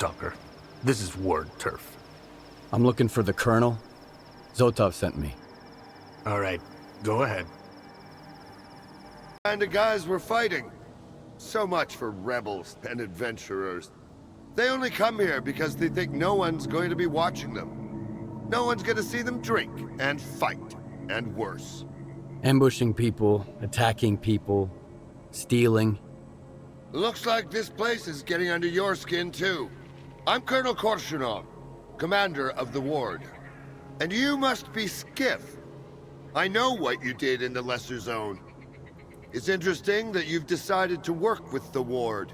Stalker. This is Ward Turf. I'm looking for the Colonel. Zotov sent me. All right, go ahead. Kind of guys we're fighting. So much for rebels and adventurers. They only come here because they think no one's going to be watching them. No one's going to see them drink and fight, and worse. Ambushing people, attacking people, stealing. Looks like this place is getting under your skin too. I'm Colonel Korshinow, commander of the ward. And you must be Skiff. I know what you did in the Lesser Zone. It's interesting that you've decided to work with the ward.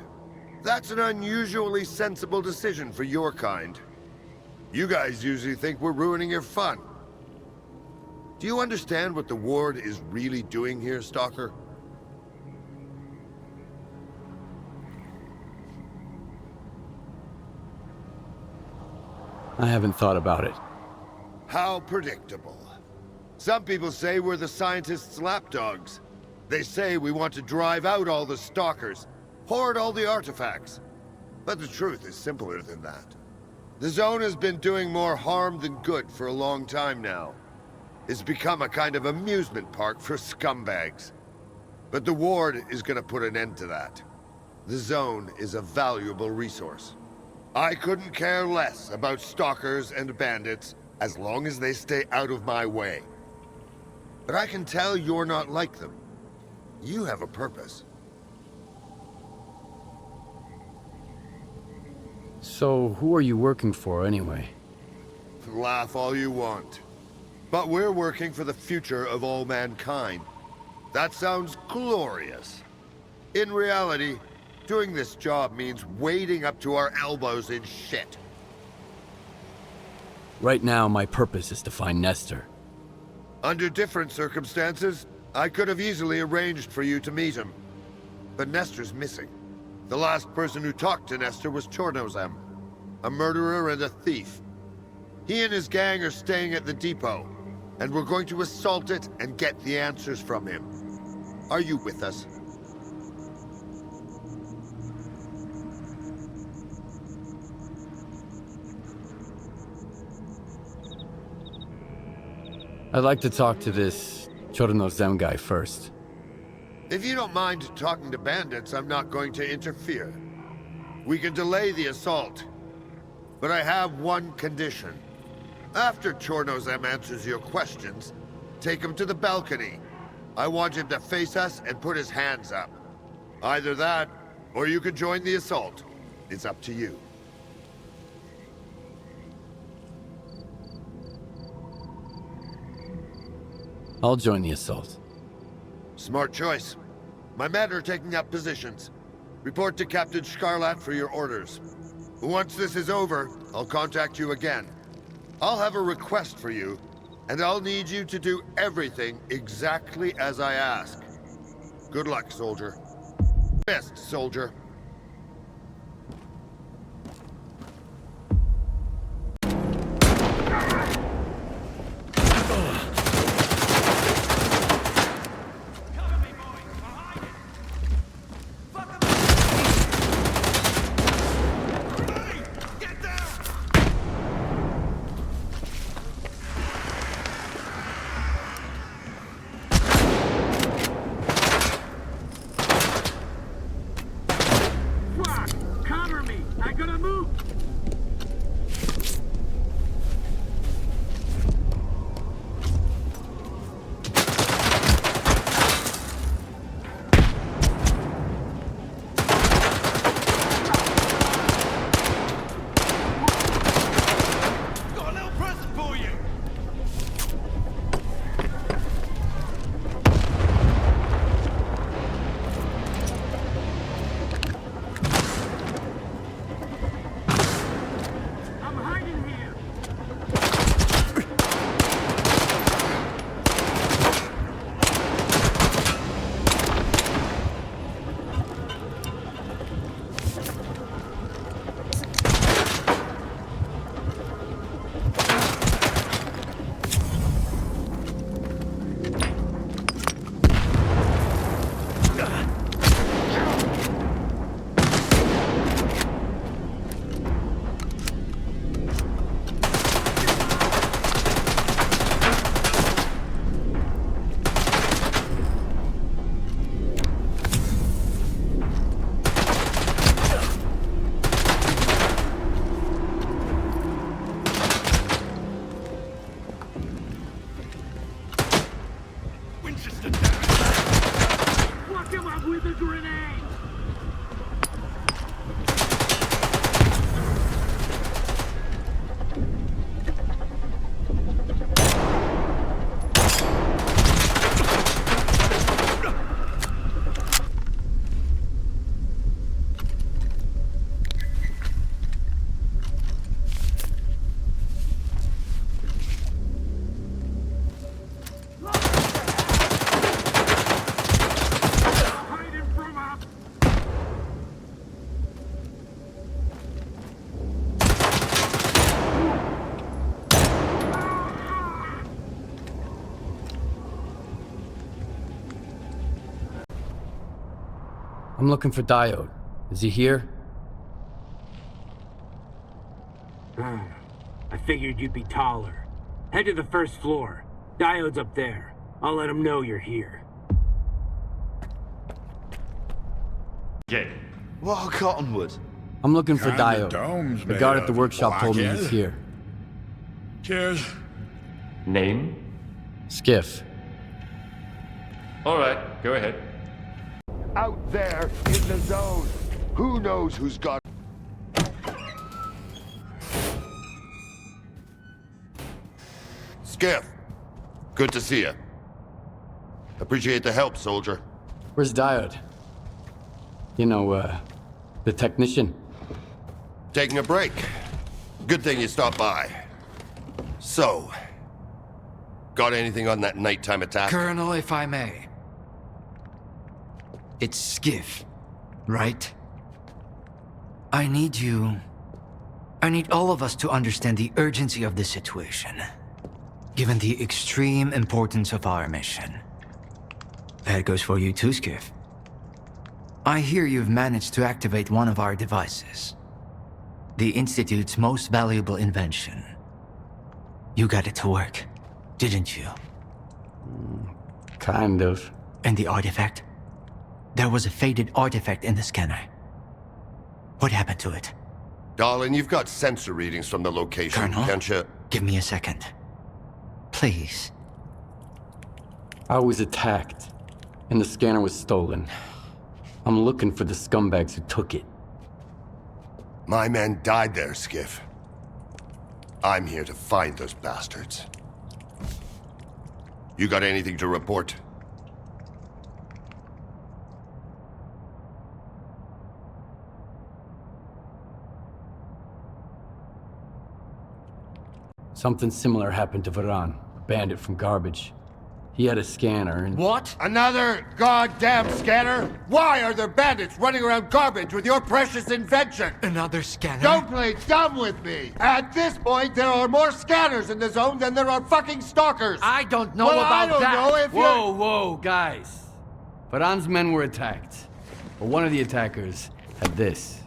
That's an unusually sensible decision for your kind. You guys usually think we're ruining your fun. Do you understand what the ward is really doing here, Stalker? I haven't thought about it. How predictable. Some people say we're the scientists' lapdogs. They say we want to drive out all the stalkers, hoard all the artifacts. But the truth is simpler than that. The Zone has been doing more harm than good for a long time now. It's become a kind of amusement park for scumbags. But the ward is gonna put an end to that. The Zone is a valuable resource. I couldn't care less about stalkers and bandits as long as they stay out of my way. But I can tell you're not like them. You have a purpose. So, who are you working for anyway? Laugh all you want. But we're working for the future of all mankind. That sounds glorious. In reality, doing this job means wading up to our elbows in shit. Right now, my purpose is to find Nestor. Under different circumstances, I could have easily arranged for you to meet him. But Nestor's missing. The last person who talked to Nestor was Chornozem, a murderer and a thief. He and his gang are staying at the depot, and we're going to assault it and get the answers from him. Are you with us? I'd like to talk to this Chornozem guy first. If you don't mind talking to bandits, I'm not going to interfere. We can delay the assault. But I have one condition. After Chornozem answers your questions, take him to the balcony. I want him to face us and put his hands up. Either that, or you can join the assault. It's up to you. I'll join the assault. Smart choice. My men are taking up positions. Report to Captain Scarlat for your orders. Once this is over, I'll contact you again. I'll have a request for you, and I'll need you to do everything exactly as I ask. Good luck, soldier. Best, soldier. I'm looking for Diode. Is he here? I figured you'd be taller. Head to the first floor. Diode's up there. I'll let him know you're here. Get it. What a cottonwood. I'm looking for Kind of Diode. domes The made guard at the of workshop told me he's blockhead. here. Cheers. Name? Skiff. Alright, go ahead. Out there in the zone. Who knows who's got... Skiff. Good to see you. Appreciate the help, soldier. Where's Diode? You know, the technician. Taking a break. Good thing you stopped by. So, got anything on that nighttime attack? Colonel, if I may. It's Skiff, right? I need all of us to understand the urgency of the situation, given the extreme importance of our mission. That goes for you too, Skiff. I hear you've managed to activate one of our devices. The Institute's most valuable invention. You got it to work, didn't you? Kind of. And the artifact? There was a faded artifact in the scanner. What happened to it? Darlin, you've got sensor readings from the location, Colonel? can't you? Give me a second. Please. I was attacked, and the scanner was stolen. I'm looking for the scumbags who took it. My men died there, Skiff. I'm here to find those bastards. You got anything to report? Something similar happened to Varan, a bandit from Garbage. He had a scanner and... What? Another goddamn scanner? Why are there bandits running around Garbage with your precious invention? Another scanner? Don't play dumb with me! At this point, there are more scanners in the zone than there are fucking stalkers! I don't know Well, about I don't that! know if Whoa, whoa, guys. Varan's men were attacked. But one of the attackers had this.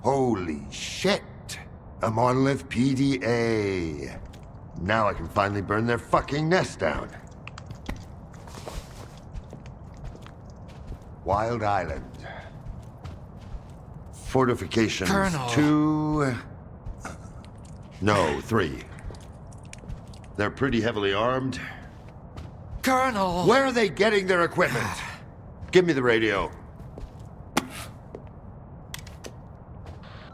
Holy shit! A monolith PDA. Now I can finally burn their fucking nest down. Wild Island. Fortifications. Colonel. 2... No, 3. They're pretty heavily armed. Colonel! Where are they getting their equipment? Give me the radio.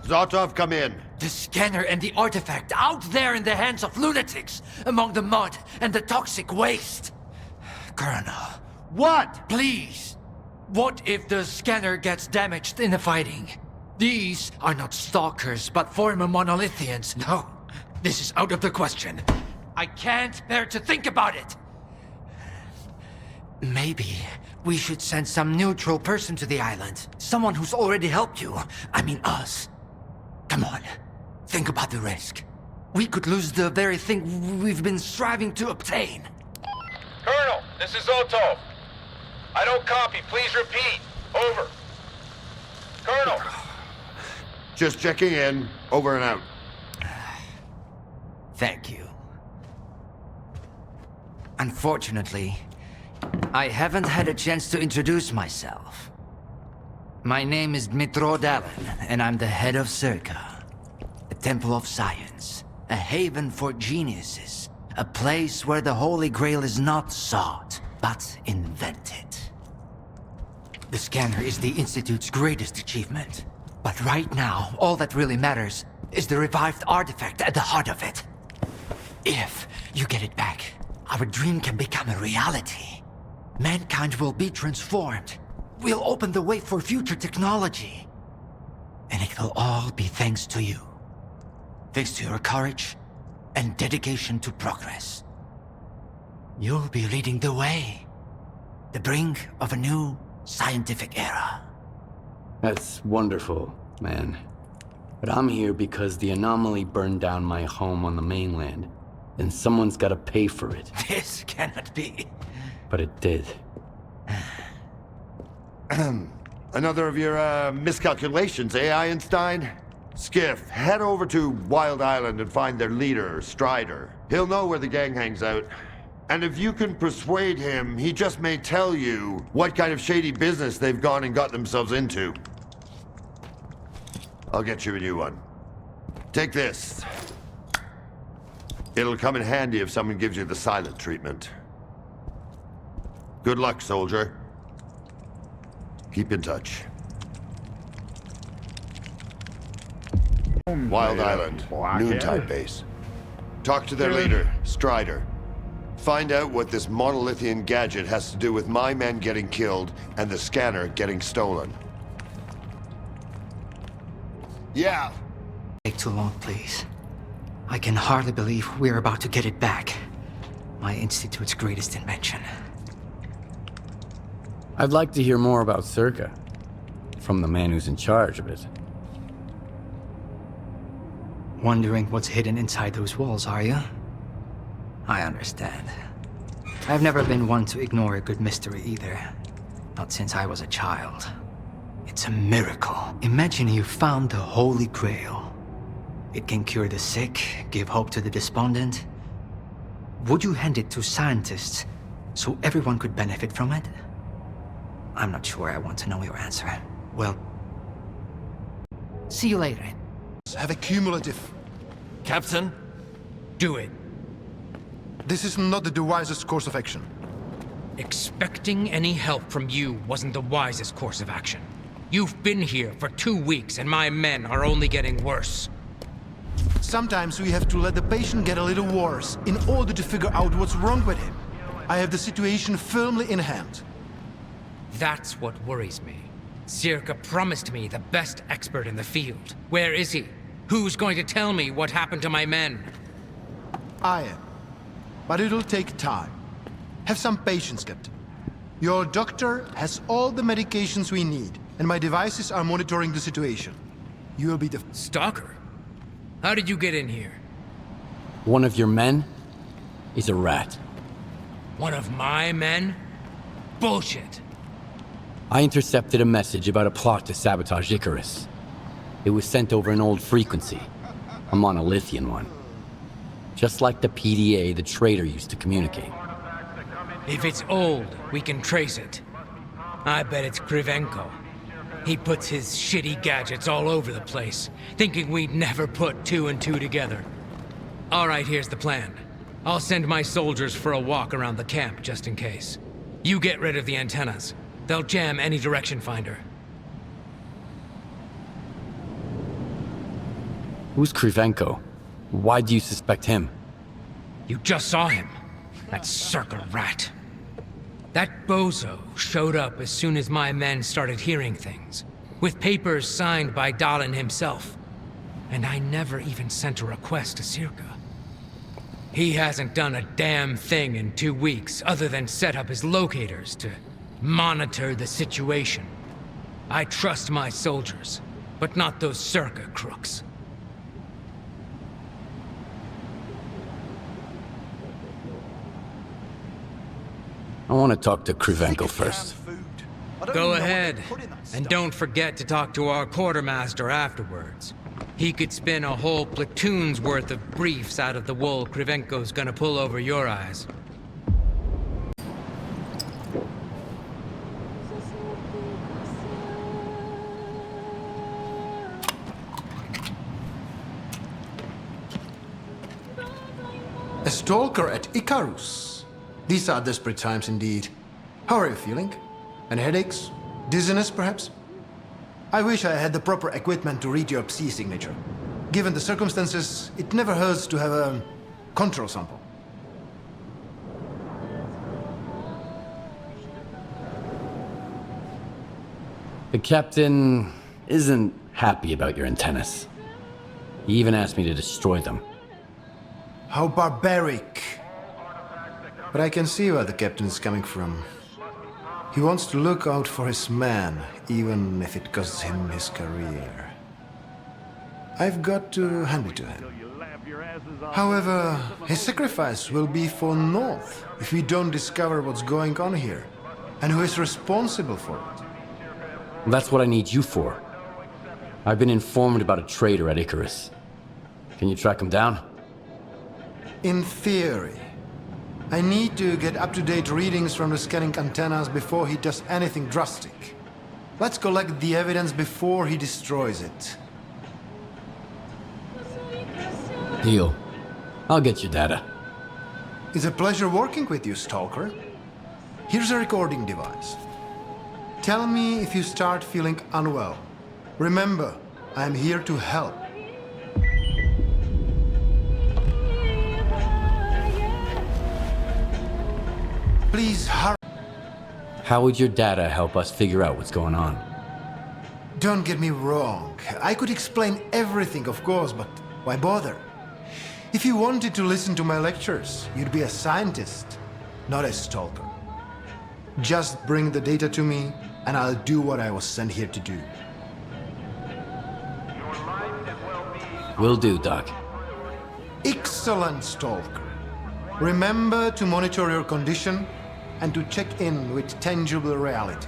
Zotov, come in. The scanner and the artifact out there in the hands of lunatics, among the mud and the toxic waste. Colonel, What? please. What if the scanner gets damaged in the fighting? These are not stalkers, but former monolithians. No, this is out of the question. I can't bear to think about it. Maybe we should send some neutral person to the island. Someone who's already helped you. I mean us. Come on. Think about the risk. We could lose the very thing we've been striving to obtain. Colonel, this is Zotov. I don't copy. Please repeat. Over. Colonel. Just checking in. Over and out. Thank you. Unfortunately, I haven't had a chance to introduce myself. My name is Dmitro Darlin, and I'm the head of S.T.A.L.K.E.R. A temple of science, a haven for geniuses, a place where the Holy Grail is not sought, but invented. The scanner is the Institute's greatest achievement. But right now, all that really matters is the revived artifact at the heart of it. If you get it back, our dream can become a reality. Mankind will be transformed. We'll open the way for future technology. And it will all be thanks to you. Thanks to your courage and dedication to progress. You'll be leading the way. The brink of a new scientific era. That's wonderful, man. But I'm here because the anomaly burned down my home on the mainland, and someone's gotta pay for it. This cannot be. But it did. Another of your, miscalculations, eh, Einstein? Skiff, head over to Wild Island and find their leader, Strider. He'll know where the gang hangs out. And if you can persuade him, he just may tell you what kind of shady business they've gone and got themselves into. I'll get you a new one. Take this. It'll come in handy if someone gives you the silent treatment. Good luck, soldier. Keep in touch. Wild Island, noontide base. Talk to their leader, Strider. Find out what this monolithian gadget has to do with my men getting killed and the scanner getting stolen. Yeah. Take too long, please. I can hardly believe we're about to get it back. My Institute's greatest invention. I'd like to hear more about S.T.A.L.K.E.R. from the man who's in charge of it. Wondering what's hidden inside those walls, are you? I understand. I've never been one to ignore a good mystery either. Not since I was a child. It's a miracle. Imagine you found the Holy Grail. It can cure the sick, give hope to the despondent. Would you hand it to scientists so everyone could benefit from it? I'm not sure I want to know your answer. Well, see you later. Have a cumulative. Captain? Do it. This is not the wisest course of action. Expecting any help from you wasn't the wisest course of action. You've been here for 2 weeks and my men are only getting worse. Sometimes we have to let the patient get a little worse in order to figure out what's wrong with him. I have the situation firmly in hand. That's what worries me. S.T.A.L.K.E.R promised me the best expert in the field. Where is he? Who's going to tell me what happened to my men? I am. But it'll take time. Have some patience, Captain. Your doctor has all the medications we need, and my devices are monitoring the situation. You will be the... Stalker? How did you get in here? One of your men is a rat. One of my men? Bullshit. I intercepted a message about a plot to sabotage Icarus. It was sent over an old frequency, a monolithian one. Just like the PDA the traitor used to communicate. If it's old, we can trace it. I bet it's Krivenko. He puts his shitty gadgets all over the place, thinking we'd never put 2 and 2 together. All right, here's the plan. I'll send my soldiers for a walk around the camp, just in case. You get rid of the antennas. They'll jam any direction finder. Who's Krivenko? Why do you suspect him? You just saw him. That S.T.A.L.K.E.R rat. That bozo showed up as soon as my men started hearing things, with papers signed by Darlin himself. And I never even sent a request to S.T.A.L.K.E.R. He hasn't done a damn thing in 2 weeks other than set up his locators to monitor the situation. I trust my soldiers, but not those S.T.A.L.K.E.R crooks. I want to talk to Krivenko first. Go ahead, and don't forget to talk to our quartermaster afterwards. He could spin a whole platoon's worth of briefs out of the wool Krivenko's gonna pull over your eyes. A stalker at Icarus. These are desperate times indeed. How are you feeling? Any headaches? Dizziness, perhaps? I wish I had the proper equipment to read your Psi signature. Given the circumstances, it never hurts to have a control sample. The captain isn't happy about your antennas. He even asked me to destroy them. How barbaric. But I can see where the captain is coming from. He wants to look out for his man, even if it costs him his career. I've got to hand it to him. However, his sacrifice will be for North if we don't discover what's going on here, and who is responsible for it. That's what I need you for. I've been informed about a traitor at Icarus. Can you track him down? In theory. I need to get up-to-date readings from the scanning antennas before he does anything drastic. Let's collect the evidence before he destroys it. Deal. I'll get your data. It's a pleasure working with you, Stalker. Here's a recording device. Tell me if you start feeling unwell. Remember, I am here to help. Please hurry. How would your data help us figure out what's going on? Don't get me wrong. I could explain everything, of course, but why bother? If you wanted to listen to my lectures, you'd be a scientist, not a stalker. Just bring the data to me, and I'll do what I was sent here to do. Will do, Doc. Excellent, Stalker. Remember to monitor your condition and to check in with tangible reality.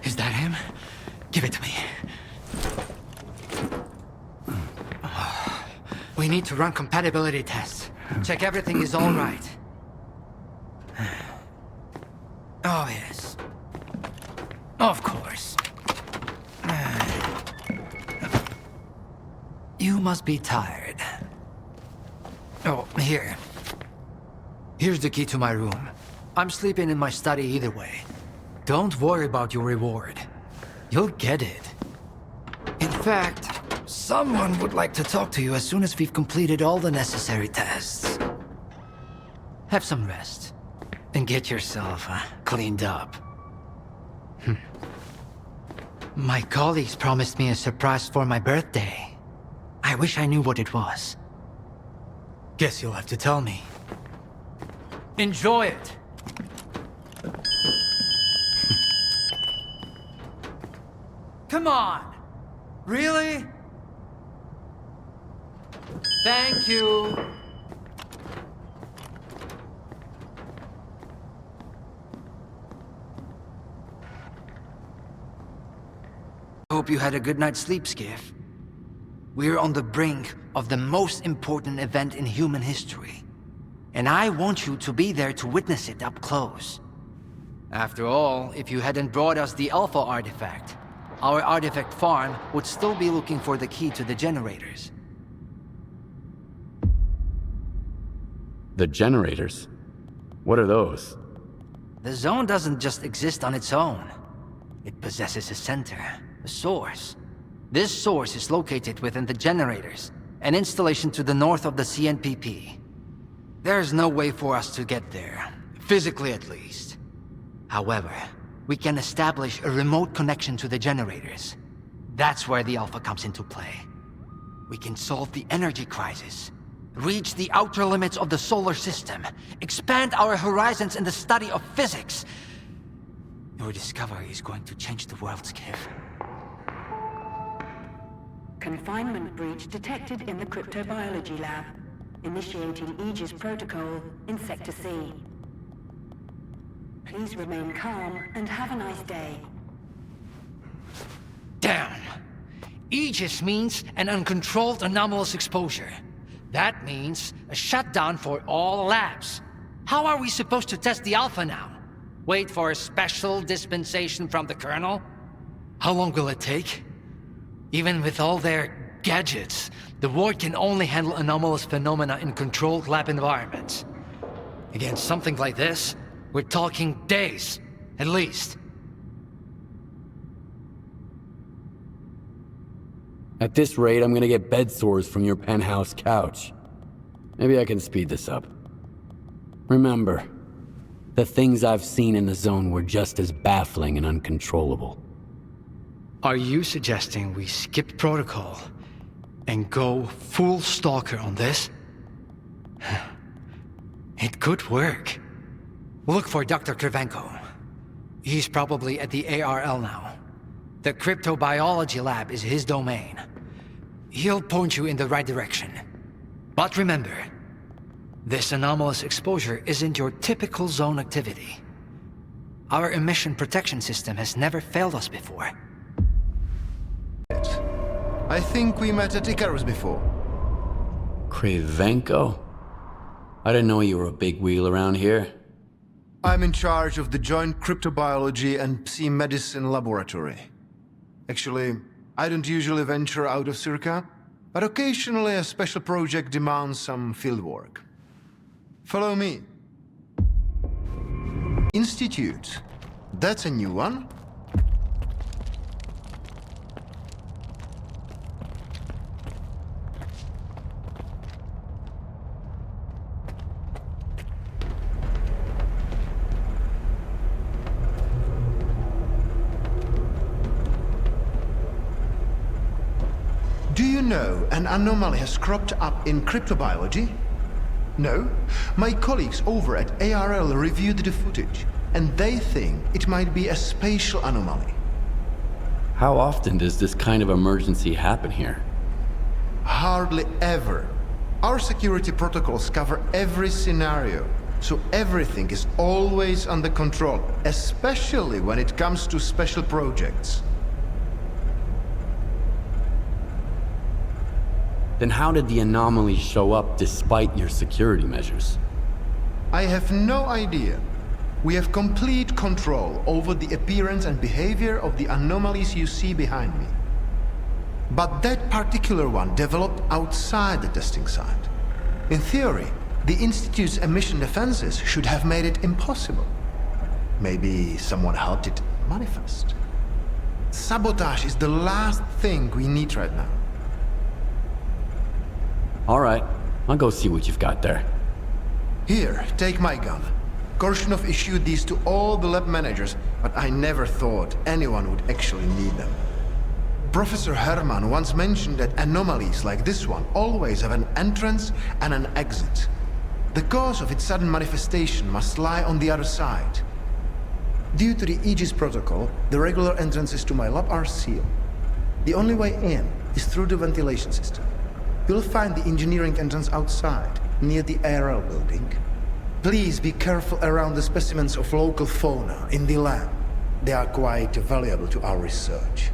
Is that him? Give it to me. We need to run compatibility tests. Check everything is all right. Oh, yes. Of course. You must be tired. Oh, here. Here's the key to my room. I'm sleeping in my study either way. Don't worry about your reward. You'll get it. In fact, someone would like to talk to you as soon as we've completed all the necessary tests. Have some rest. And get yourself cleaned up. My colleagues promised me a surprise for my birthday. I wish I knew what it was. Guess you'll have to tell me. Enjoy it! Come on! Really? Thank you! Hope you had a good night's sleep, Skiff. We're on the brink of the most important event in human history. And I want you to be there to witness it up close. After all, if you hadn't brought us the Alpha artifact, our artifact farm would still be looking for the key to the generators. The generators? What are those? The zone doesn't just exist on its own. It possesses a center, a source. This source is located within the generators, an installation to the north of the CNPP. There's no way for us to get there, physically at least. However, we can establish a remote connection to the generators. That's where the Alpha comes into play. We can solve the energy crisis, reach the outer limits of the solar system, expand our horizons in the study of physics. Your discovery is going to change the world, Skiff. Confinement breach detected in the cryptobiology lab. Initiating Aegis protocol in Sector C. Please remain calm and have a nice day. Damn! Aegis means an uncontrolled anomalous exposure. That means a shutdown for all labs. How are we supposed to test the Alpha now? Wait for a special dispensation from the Colonel? How long will it take? Even with all their gadgets, the Ward can only handle anomalous phenomena in controlled lab environments. Against something like this, we're talking days, at least. At this rate, I'm gonna get bed sores from your penthouse couch. Maybe I can speed this up. Remember, the things I've seen in the zone were just as baffling and uncontrollable. Are you suggesting we skip protocol and go full stalker on this? It could work. Look for Dr. Kravchenko. He's probably at the ARL now. The cryptobiology lab is his domain. He'll point you in the right direction. But remember, this anomalous exposure isn't your typical zone activity. Our emission protection system has never failed us before. I think we met at Icarus before. Cravenko? I didn't know you were a big wheel around here. I'm in charge of the Joint Cryptobiology and Psi Medicine Laboratory. Actually, I don't usually venture out of Circa, but occasionally a special project demands some fieldwork. Follow me. Institute. That's a new one. Do you know an anomaly has cropped up in cryptobiology? No? My colleagues over at ARL reviewed the footage, and they think it might be a spatial anomaly. How often does this kind of emergency happen here? Hardly ever. Our security protocols cover every scenario, so everything is always under control, especially when it comes to special projects. Then how did the anomaly show up despite your security measures? I have no idea. We have complete control over the appearance and behavior of the anomalies you see behind me. But that particular one developed outside the testing site. In theory, the Institute's emission defenses should have made it impossible. Maybe someone helped it manifest. Sabotage is the last thing we need right now. All right, I'll go see what you've got there. Here, take my gun. Korshinow issued these to all the lab managers, but I never thought anyone would actually need them. Professor Herman once mentioned that anomalies like this one always have an entrance and an exit. The cause of its sudden manifestation must lie on the other side. Due to the Aegis protocol, the regular entrances to my lab are sealed. The only way in is through the ventilation system. You'll find the engineering entrance outside, near the ARL building. Please be careful around the specimens of local fauna in the lab. They are quite valuable to our research.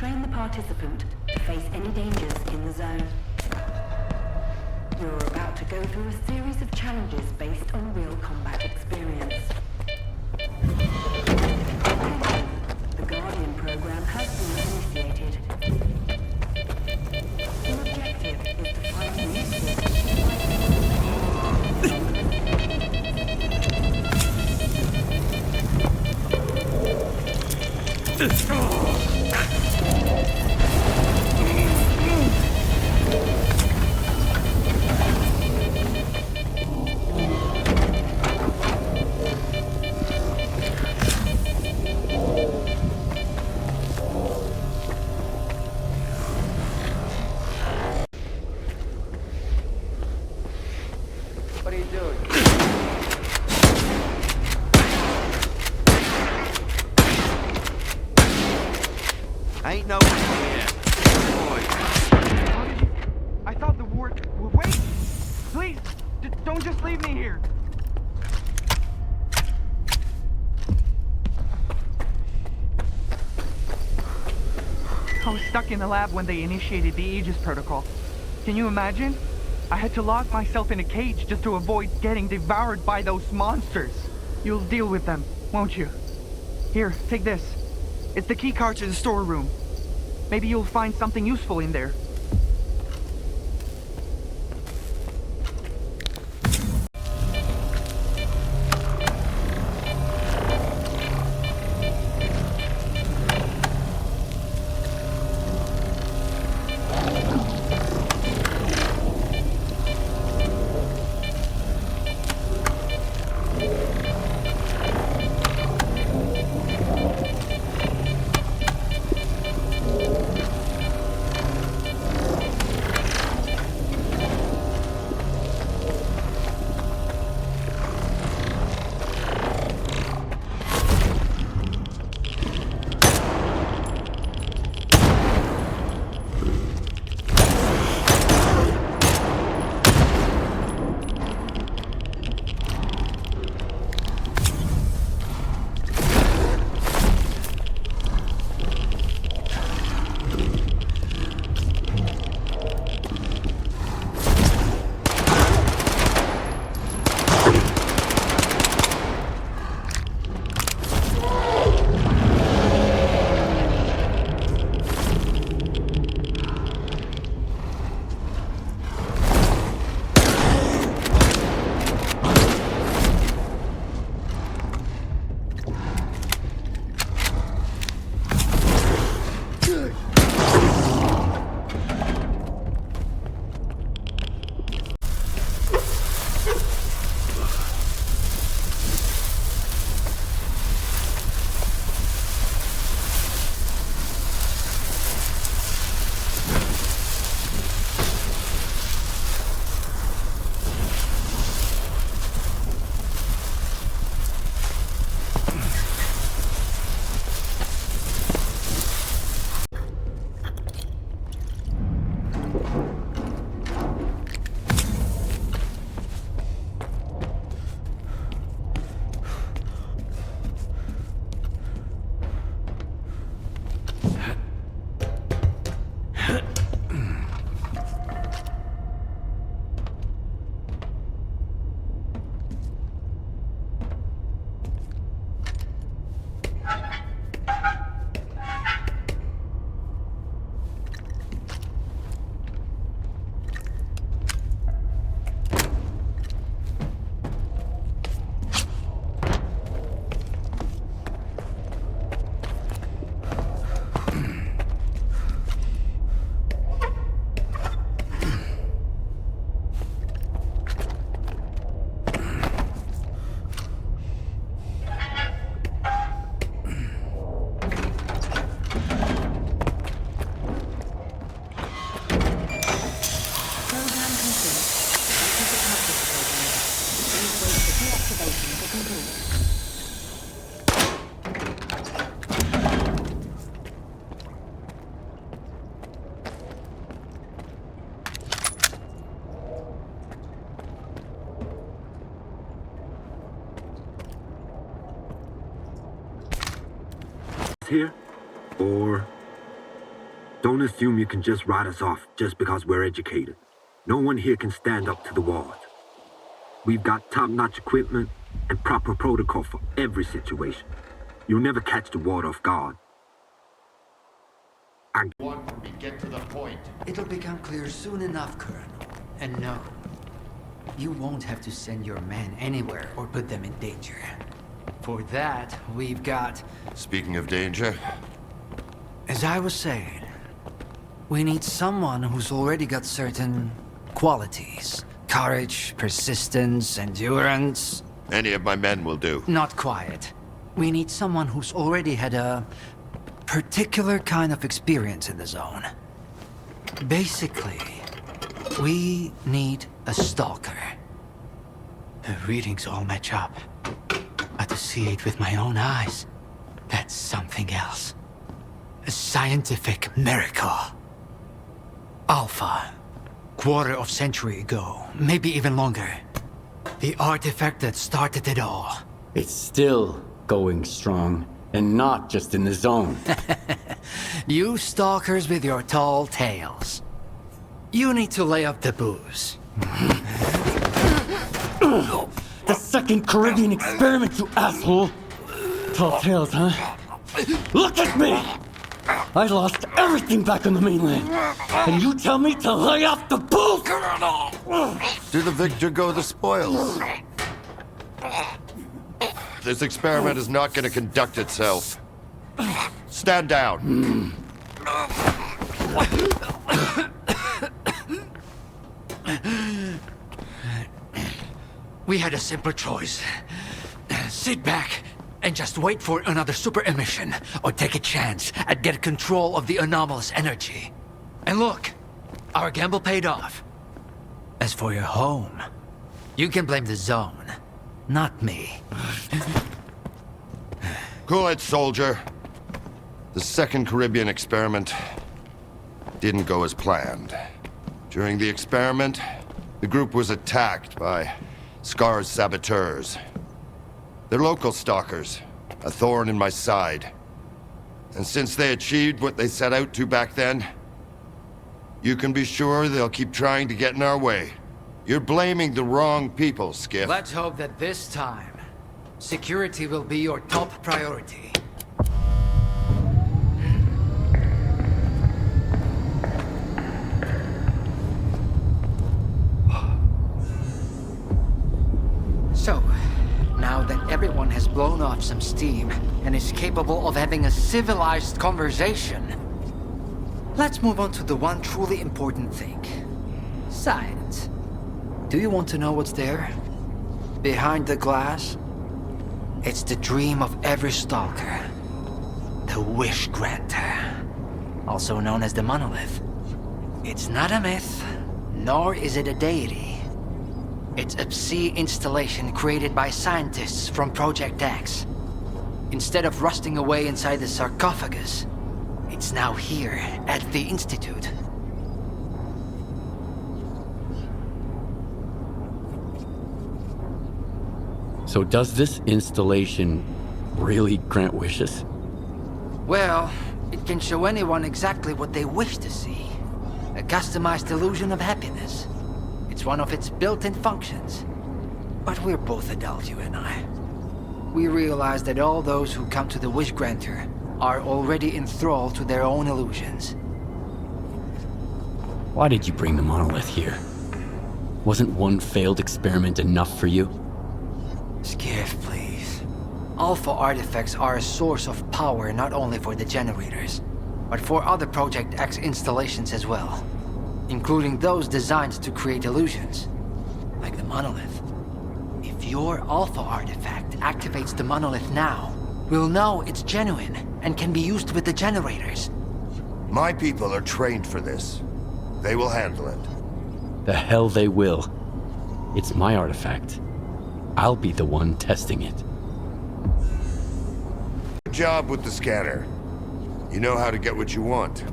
train the participant to face any dangers in the zone. You're about to go through a series of challenges based on real combat experience. The Guardian program has been initiated. Your objective is to find What are you doing? I ain't no yeah. Boy. How did you... I thought the war... Wait! Please! Don't just leave me here! I was stuck in the lab when they initiated the Aegis protocol. Can you imagine? I had to lock myself in a cage just to avoid getting devoured by those monsters. You'll deal with them, won't you? Here, take this. It's the key card to the storeroom. Maybe you'll find something useful in there. Here? Or Don't assume you can just write us off just because we're educated. No one here can stand up to the Ward. We've got top-notch equipment and proper protocol for every situation. You'll never catch the Ward off guard. We get to the point. It'll become clear soon enough, Colonel. And no, you won't have to send your men anywhere or put them in danger. For that, we've got... Speaking of danger... As I was saying, we need someone who's already got certain qualities. Courage, persistence, endurance... Any of my men will do. Not quiet. We need someone who's already had a particular kind of experience in the zone. Basically, we need a stalker. The readings all match up. But to see it with my own eyes, that's something else. A scientific miracle. Alpha. Quarter of century ago, maybe even longer. The artifact that started it all. It's still going strong, and not just in the zone. You stalkers with your tall tales. You need to lay up the booze. The second Caribbean experiment, you asshole! Tall tales, huh? Look at me! I lost everything back on the mainland, and you tell me to lay off the booze! To the victor go the spoils. This experiment is not going to conduct itself. Stand down. We had a simple choice. Sit back and just wait for another super emission, or take a chance at get control of the anomalous energy. And look, our gamble paid off. As for your home, you can blame the zone, not me. Cool it, soldier. The second Caribbean experiment didn't go as planned. During the experiment, the group was attacked by S.T.A.L.K.E.R's saboteurs. They're local stalkers, a thorn in my side. And since they achieved what they set out to back then, you can be sure they'll keep trying to get in our way. You're blaming the wrong people, Skiff. Let's hope that this time, security will be your top priority. So, now that everyone has blown off some steam and is capable of having a civilized conversation, let's move on to the one truly important thing. Science. Do you want to know what's there? Behind the glass? It's the dream of every stalker. The Wish Granter. Also known as the Monolith. It's not a myth, nor is it a deity. It's a Psi installation created by scientists from Project X. Instead of rusting away inside the sarcophagus, it's now here at the Institute. So does this installation really grant wishes? Well, it can show anyone exactly what they wish to see. A customized illusion of happiness. It's one of its built-in functions. But we're both adults, you and I. We realize that all those who come to the Wish Granter are already enthralled to their own illusions. Why did you bring the monolith here? Wasn't one failed experiment enough for you? Skiff, please. Alpha artifacts are a source of power not only for the generators, but for other Project X installations as well. Including those designed to create illusions, like the monolith. If your Alpha artifact activates the monolith now, we'll know it's genuine and can be used with the generators. My people are trained for this. They will handle it. The hell they will. It's my artifact. I'll be the one testing it. Good job with the scanner. You know how to get what you want.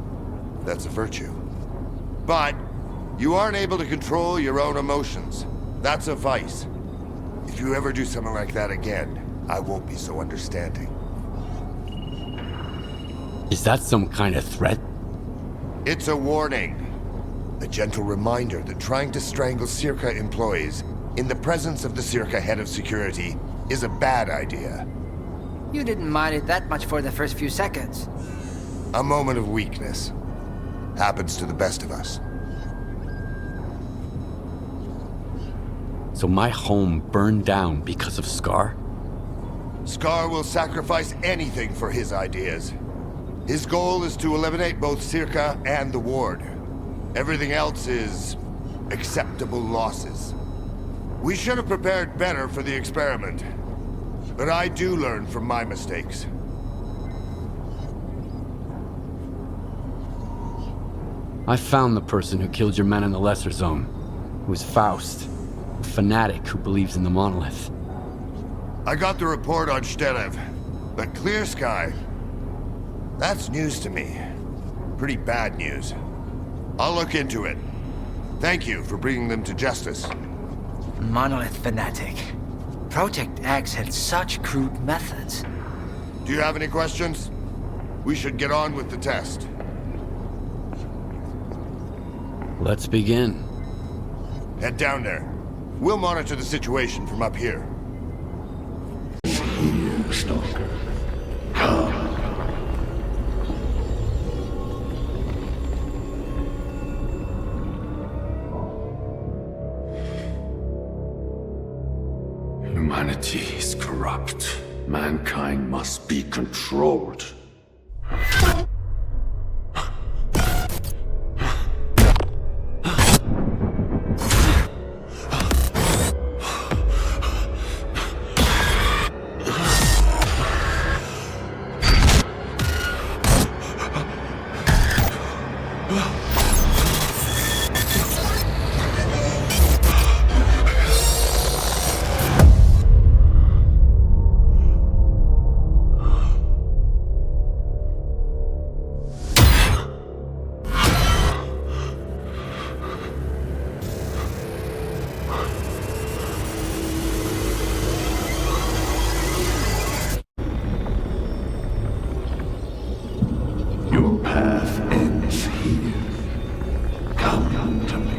That's a virtue. But you aren't able to control your own emotions. That's a vice. If you ever do something like that again, I won't be so understanding. Is that some kind of threat? It's a warning. A gentle reminder that trying to strangle S.T.A.L.K.E.R employees in the presence of the S.T.A.L.K.E.R head of security is a bad idea. You didn't mind it that much for the first few seconds. A moment of weakness. Happens to the best of us. So my home burned down because of S.T.A.L.K.E.R? S.T.A.L.K.E.R will sacrifice anything for his ideas. His goal is to eliminate both S.T.A.L.K.E.R and the Ward. Everything else is acceptable losses. We should have prepared better for the experiment. But I do learn from my mistakes. I found the person who killed your men in the Lesser Zone. It was Faust, a fanatic who believes in the monolith. I got the report on S.T.A.L.K.E.R, but Clear Sky, that's news to me. Pretty bad news. I'll look into it. Thank you for bringing them to justice. Monolith fanatic. Project X had such crude methods. Do you have any questions? We should get on with the test. Let's begin. Head down there. We'll monitor the situation from up here. Here, Stalker. Come. Humanity is corrupt. Mankind must be controlled. Your path ends here. Come to me.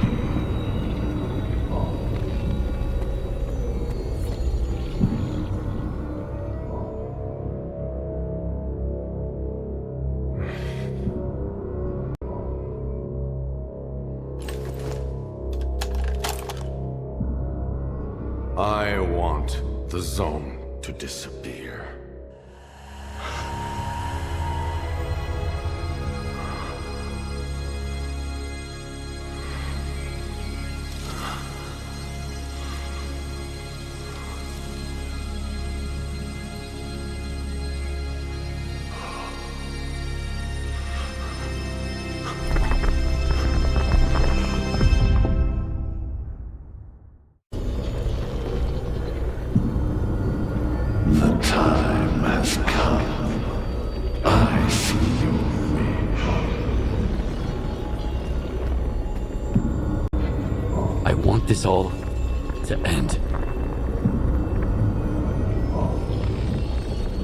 I want the zone to disappear. The time has come. I see your wish. I want this all to end.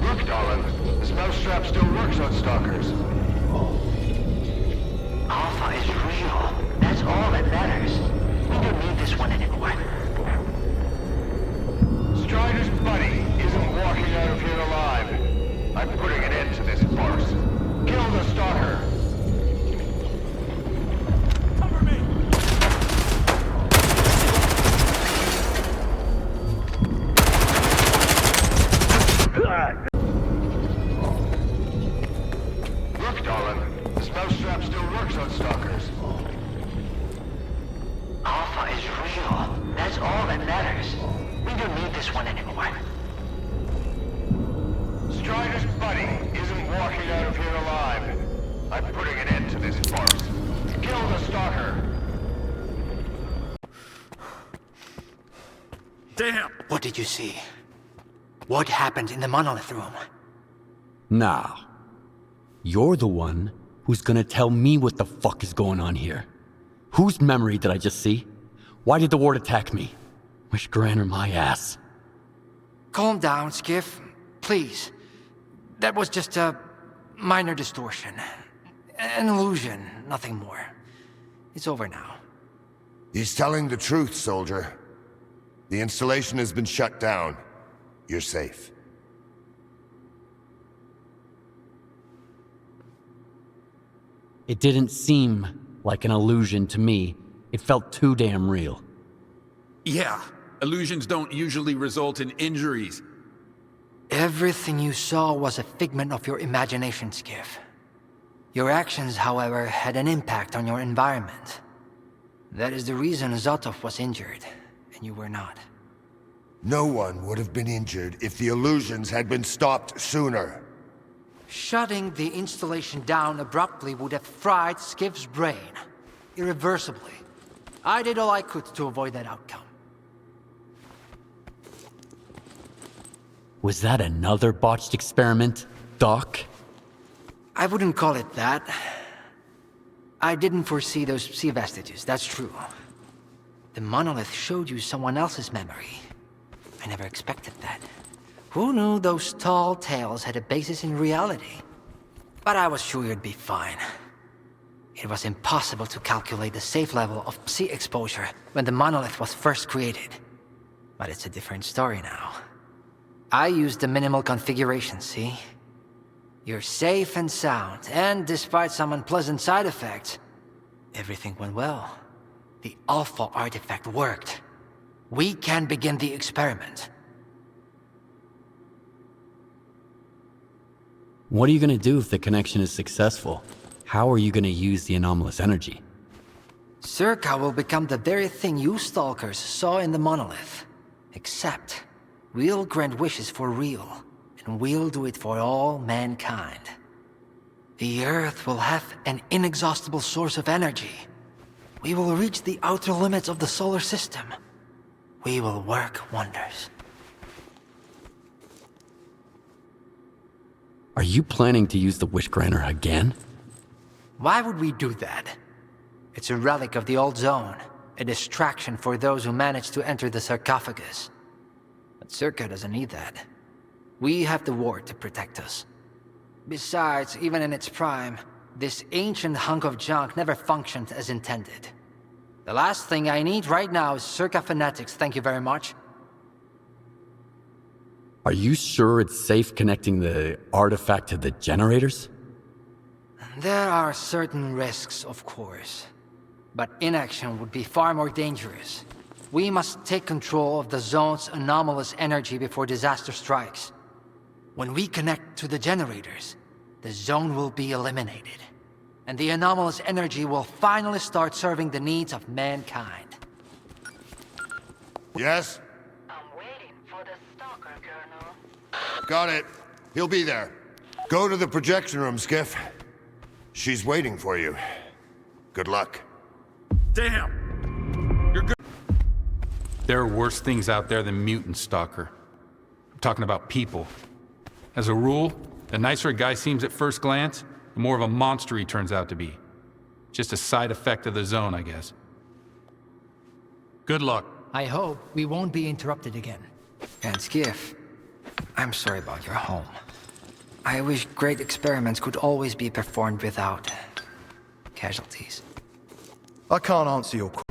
Look, Darlin. This mousetrap still works on stalkers. Alpha is real. That's all that matters. We don't need this one anymore. Strider's buddy isn't walking out of here alive. I'm putting an end to this farce. Kill the stalker. Cover me! Look, Darlin. This mousetrap still works on stalkers. Alpha is real. That's all that matters. We don't need this one anymore. Strider's buddy isn't walking out of here alive. I'm putting an end to this farce. Kill the stalker. Damn! What did you see? What happened in the monolith room? Now, you're the one who's gonna tell me what the fuck is going on here. Whose memory did I just see? Why did the Ward attack me? Wish Granner my ass. Calm down, Skiff. Please. That was just a minor distortion. An illusion, nothing more. It's over now. He's telling the truth, soldier. The installation has been shut down. You're safe. It didn't seem like an illusion to me. It felt too damn real. Yeah, illusions don't usually result in injuries. Everything you saw was a figment of your imagination, Skiff. Your actions, however, had an impact on your environment. That is the reason Zotov was injured, and you were not. No one would have been injured if the illusions had been stopped sooner. Shutting the installation down abruptly would have fried Skiff's brain. Irreversibly. I did all I could to avoid that outcome. Was that another botched experiment, Doc? I wouldn't call it that. I didn't foresee those sea vestiges, that's true. The monolith showed you someone else's memory. I never expected that. Who knew those tall tales had a basis in reality? But I was sure you'd be fine. It was impossible to calculate the safe level of Psi exposure when the monolith was first created. But it's a different story now. I used the minimal configuration, see? You're safe and sound, and despite some unpleasant side effects, everything went well. The Alpha artifact worked. We can begin the experiment. What are you gonna do if the connection is successful? How are you gonna use the anomalous energy? S.T.A.L.K.E.R will become the very thing you stalkers saw in the monolith. Except, we'll grant wishes for real, and we'll do it for all mankind. The Earth will have an inexhaustible source of energy. We will reach the outer limits of the solar system. We will work wonders. Are you planning to use the Wish Granter again? Why would we do that? It's a relic of the old zone, a distraction for those who manage to enter the sarcophagus. But S.T.A.L.K.E.R doesn't need that. We have the ward to protect us. Besides, even in its prime, this ancient hunk of junk never functioned as intended. The last thing I need right now is S.T.A.L.K.E.R fanatics, thank you very much. Are you sure it's safe connecting the artifact to the generators? There are certain risks, of course. But inaction would be far more dangerous. We must take control of the zone's anomalous energy before disaster strikes. When we connect to the generators, the zone will be eliminated. And the anomalous energy will finally start serving the needs of mankind. Yes? I'm waiting for the stalker, Colonel. Got it. He'll be there. Go to the projection room, Skiff. She's waiting for you. Good luck. Damn! You're good. There are worse things out there than mutants, Stalker. I'm talking about people. As a rule, the nicer a guy seems at first glance, the more of a monster he turns out to be. Just a side effect of the zone, I guess. Good luck. I hope we won't be interrupted again. And Skiff, I'm sorry about your home. I wish great experiments could always be performed without casualties. I can't answer your question.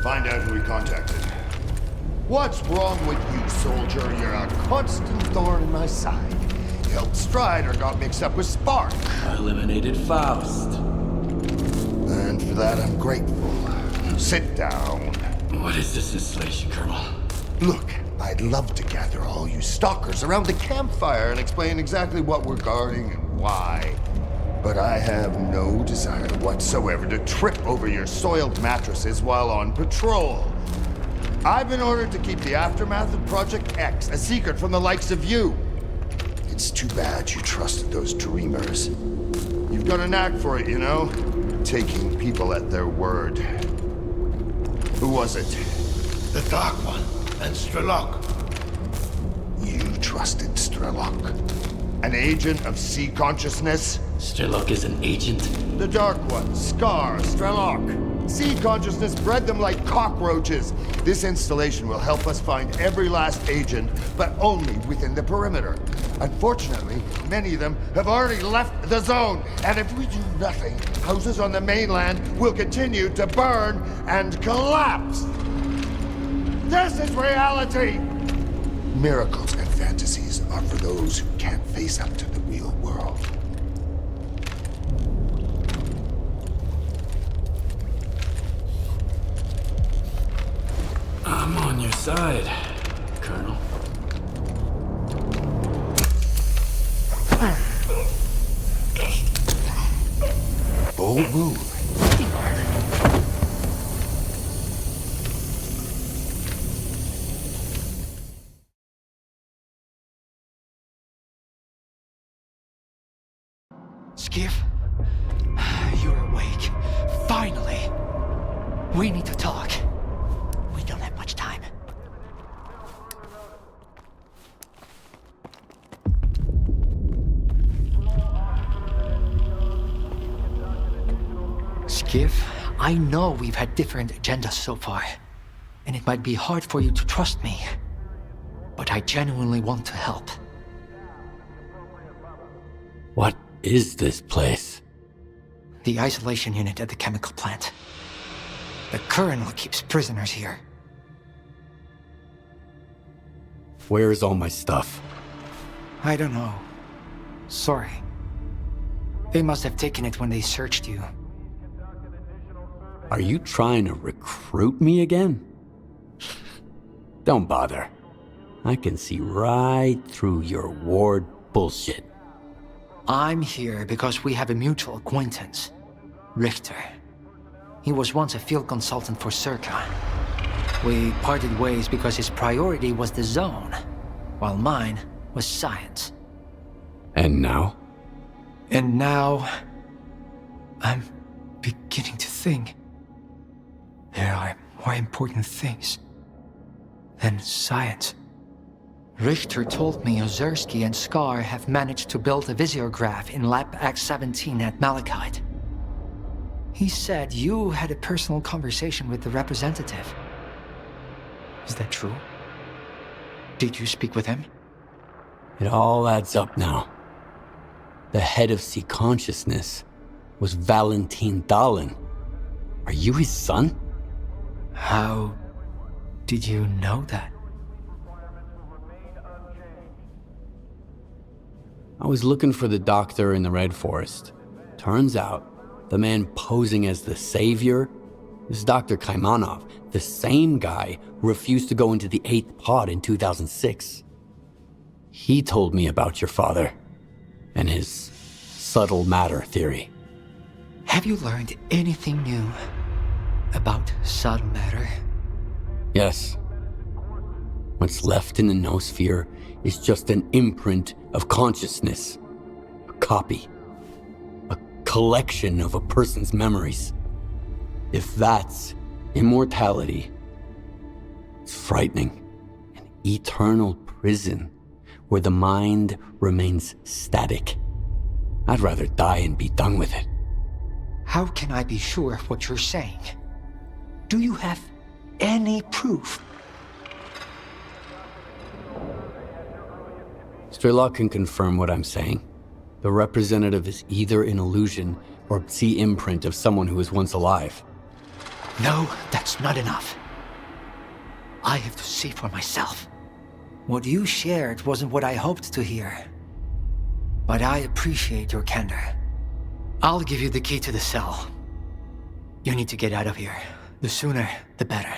Find out who he contacted. What's wrong with you, soldier? You're a constant thorn in my side. You helped S.T.A.L.K.E.R got mixed up with Spark. I eliminated Faust. And for that, I'm grateful. Sit down. What is this installation, Colonel? Look, I'd love to gather all you stalkers around the campfire and explain exactly what we're guarding and why. But I have no desire whatsoever to trip over your soiled mattresses while on patrol. I've been ordered to keep the aftermath of Project X a secret from the likes of you. It's too bad you trusted those dreamers. You've got a knack for it, you know? Taking people at their word. Who was it? The Dark One and S.T.A.L.K.E.R. You trusted S.T.A.L.K.E.R. An agent of sea consciousness? S.T.A.L.K.E.R is an agent? The Dark One, S.T.A.L.K.E.R, S.T.A.L.K.E.R. Sea consciousness bred them like cockroaches. This installation will help us find every last agent, but only within the perimeter. Unfortunately, many of them have already left the zone, and if we do nothing, houses on the mainland will continue to burn and collapse. This is reality! Miracles and fantasies are for those who can't face up to the real world. I'm on your side, Colonel. Bold move. Skiff, you're awake. Finally. We need to talk. We don't have much time. Skiff, I know we've had different agendas so far, and it might be hard for you to trust me, but I genuinely want to help. What is this place? The isolation unit at the chemical plant. The Colonel keeps prisoners here. Where's all my stuff? I don't know. Sorry. They must have taken it when they searched you. Are you trying to recruit me again? Don't bother. I can see right through your ward bullshit. I'm here because we have a mutual acquaintance, Richter. He was once a field consultant for S.T.A.L.K.E.R. We parted ways because his priority was the zone, while mine was science. And now? And now, I'm beginning to think there are more important things than science. Richter told me Ozersky and S.T.A.L.K.E.R have managed to build a visiograph in Lab X-17 at Malachite. He said you had a personal conversation with the representative. Is that true? Did you speak with him? It all adds up now. The head of Sea Consciousness was Valentin Darlin. Are you his son? How did you know that? I was looking for the doctor in the Red Forest. Turns out, the man posing as the savior is Dr. Kaimanov, the same guy who refused to go into the 8th pod in 2006. He told me about your father and his subtle matter theory. Have you learned anything new about subtle matter? Yes. What's left in the noosphere is just an imprint of consciousness, a copy, a collection of a person's memories. If that's immortality, it's frightening. An eternal prison where the mind remains static. I'd rather die and be done with it. How can I be sure of what you're saying? Do you have any proof? S.T.A.L.K.E.R can confirm what I'm saying. The representative is either an illusion or the imprint of someone who was once alive. No, that's not enough. I have to see for myself. What you shared wasn't what I hoped to hear. But I appreciate your candor. I'll give you the key to the cell. You need to get out of here. The sooner, the better.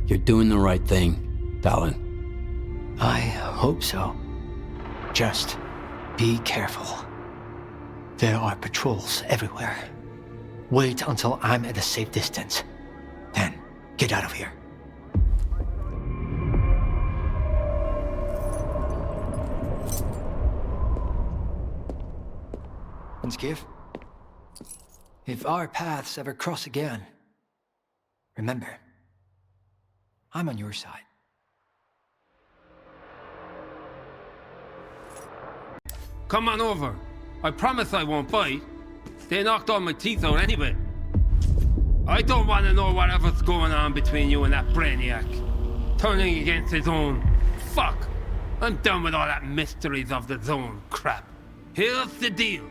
You're doing the right thing, Darlin. I hope so. Just be careful. There are patrols everywhere. Wait until I'm at a safe distance. Then, get out of here. And Skiff, if our paths ever cross again, remember, I'm on your side. Come on over. I promise I won't bite. They knocked all my teeth out anyway. I don't want to know whatever's going on between you and that brainiac. Turning against his own. Fuck. I'm done with all that mysteries of the zone crap. Here's the deal.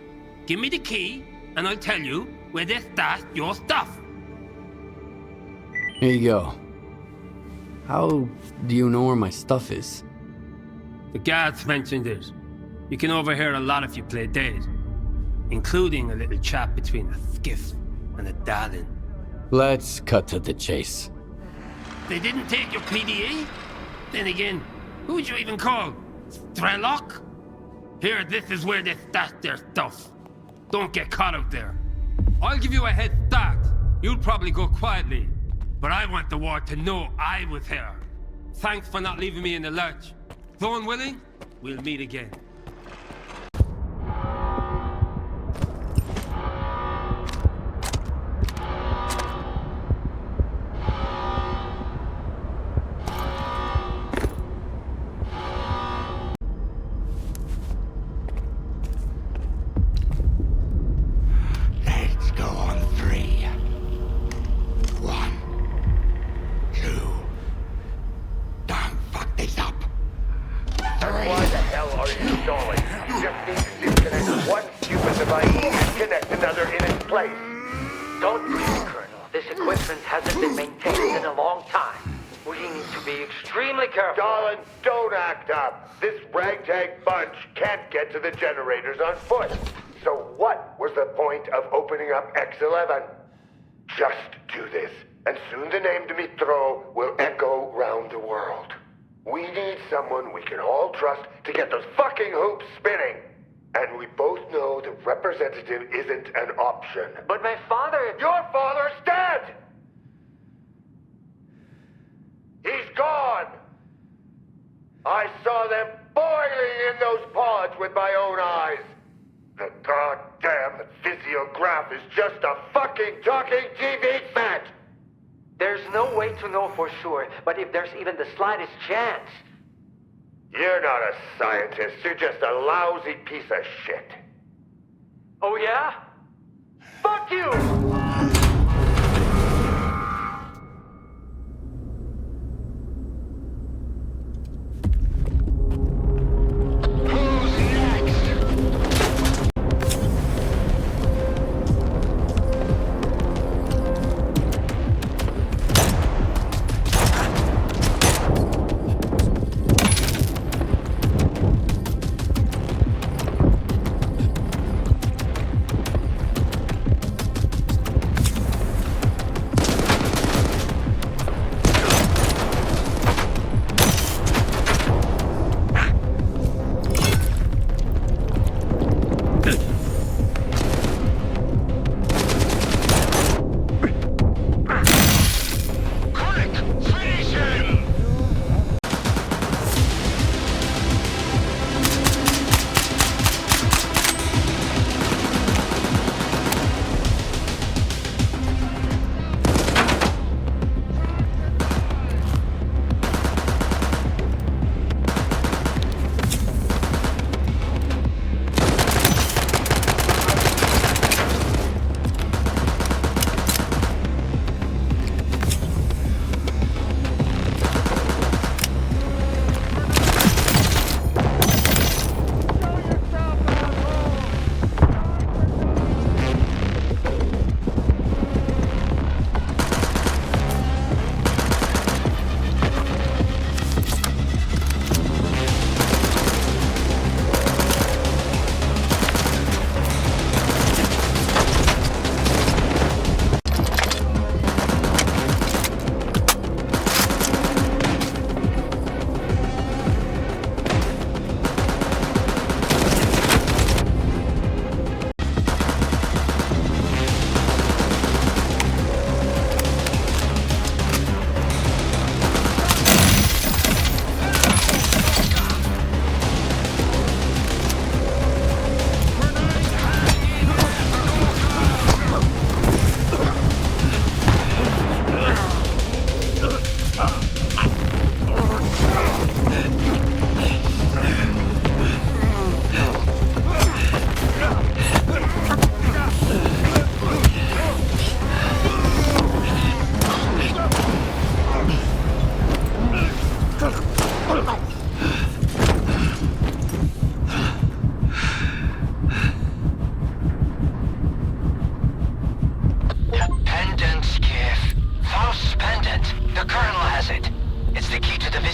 Give me the key, and I'll tell you where they stash your stuff. Here you go. How do you know where my stuff is? The guards mentioned it. You can overhear a lot if you play dead. Including a little chat between a skiff and a Darlin. Let's cut to the chase. They didn't take your PDA? Then again, who'd you even call? S.T.A.L.K.E.R? Here, this is where they stash their stuff. Don't get caught out there. I'll give you a head start. You'll probably go quietly. But I want the war to know I was here. Thanks for not leaving me in the lurch. Zone willing? We'll meet again. Let's go on 3. 1, 2. Don't fuck this up. 3. Why the hell are you stalling? You just need to disconnect one stupid device and connect another in its place. Don't worry, Colonel. This equipment hasn't been maintained in a long time. We need to be extremely careful. Darlin, don't act up. This ragtag bunch can't get to the generators on foot. So what was the point of opening up X11? Just do this, and soon the name Dmitro will echo round the world. We need someone we can all trust to get those fucking hoops spinning. And we both know the representative isn't an option. But my father... Your father's dead! He's gone! I saw them boiling in those pods with my own eyes. The goddamn physiograph is just a fucking talking TV set! There's no way to know for sure, but if there's even the slightest chance... You're not a scientist, you're just a lousy piece of shit. Oh yeah? Fuck you!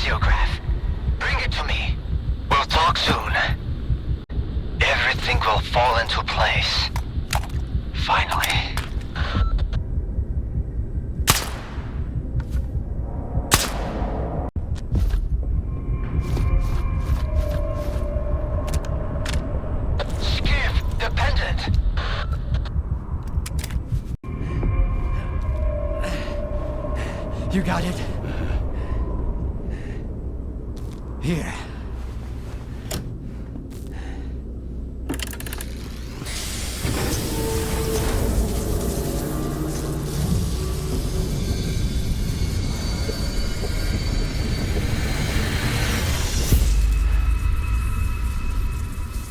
physiograph. Bring it to me. We'll talk soon. Everything will fall into place. Finally. You got it? Here.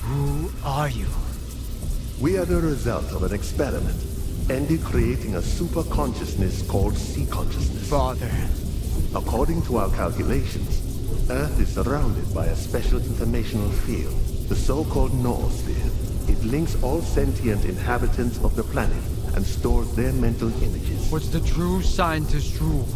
Who are you? We are the result of an experiment. Andy creating a super consciousness called sea consciousness. Father. According to our calculations, Earth is surrounded by a special informational field, the so-called noosphere. It links all sentient inhabitants of the planet and stores their mental images. What's the true scientist rule?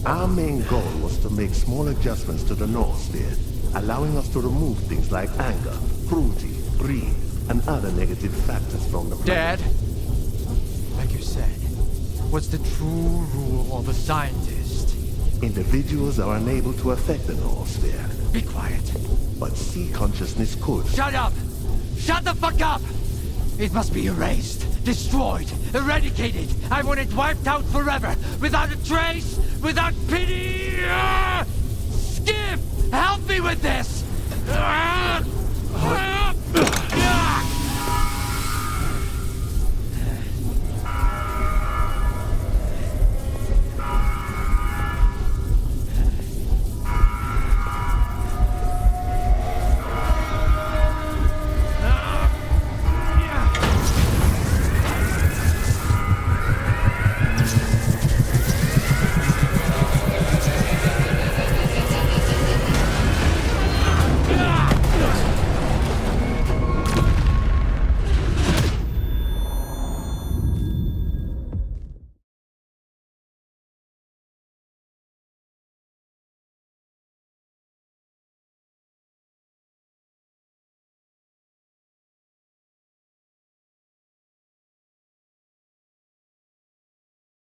Our main goal was to make small adjustments to the noosphere, allowing us to remove things like anger, cruelty, greed, and other negative factors from the planet. Dad? Like you said, what's the true rule of a scientist? Individuals are unable to affect the noosphere. Be quiet. But sea consciousness could. Shut up! Shut the fuck up! It must be erased, destroyed, eradicated. I want it wiped out forever, without a trace, without pity! Skip! Help me with this!